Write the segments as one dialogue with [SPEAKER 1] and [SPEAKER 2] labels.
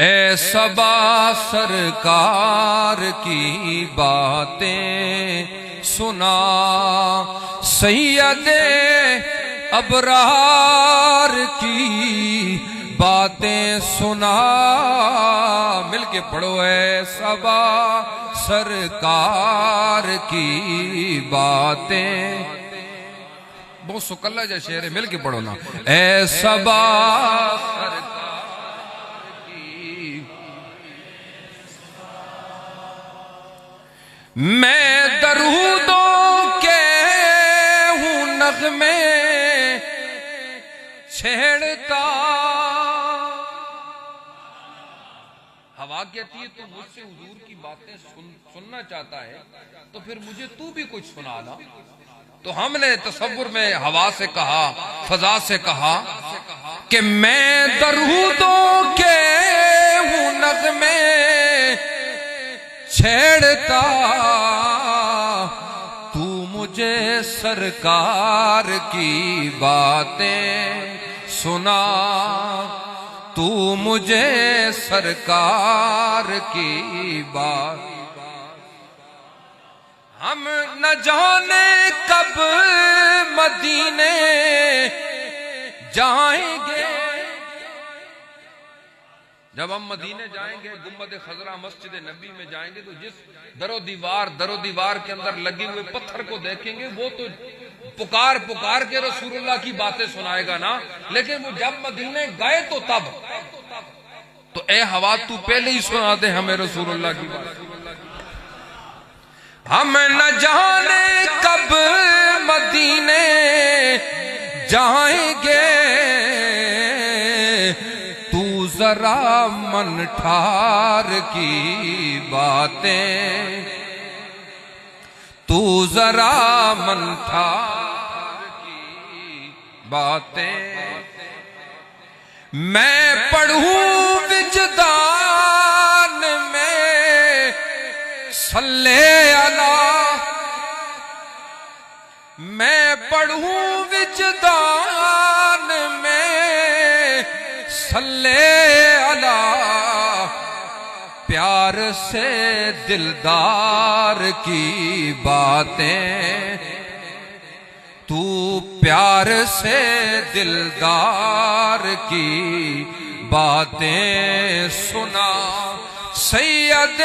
[SPEAKER 1] اے صبا سرکار کی باتیں سنا، سید ابرار کی باتیں سنا، مل کے پڑھو اے صبا سرکار کی باتیں، بہت سکلہ جا شعر ہے، مل کے پڑھو نا، اے صبا سرکار کی میں درودوں کے ہوں نغمے چھیڑتا، ہوا کہتی ہے تو مجھ سے حضور کی باتیں سننا چاہتا ہے تو پھر مجھے تو بھی کچھ سنا نا۔ تو ہم نے تصور میں ہوا سے کہا، فضا سے کہا کہ میں درودوں کے ہوں نغمے چھیڑتا، تو مجھے سرکار کی باتیں سنا، تو مجھے سرکار کی بات، ہم نہ جانے کب مدینے جائیں گے، جب ہم مدینے جائیں گے گنبد خضرا مسجد نبی میں جائیں گے تو جس در و دیوار کے اندر لگے ہوئے پتھر کو دیکھیں گے وہ تو پکار پکار کے رسول اللہ کی باتیں سنائے گا نا، لیکن وہ جب مدینے گئے تو تب، تو اے ہوا تو پہلے ہی سنا دے ہمیں رسول اللہ کی باتیں، ہم نہ جانے کب مدینے جائیں گے، تو ذرا من ٹھار کی باتیں، تو ذرا من ٹھار کی باتیں، میں پڑھوں وجدان میں صلی اللہ، میں پڑھوں وجدان میں صلی اللہ، پیار سے دلدار کی باتیں، تو پیار سے دلدار کی باتیں سنا، سید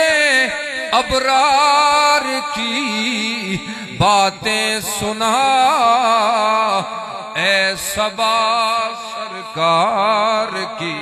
[SPEAKER 1] ابرار کی باتیں سنا، اے صبا سرکار کی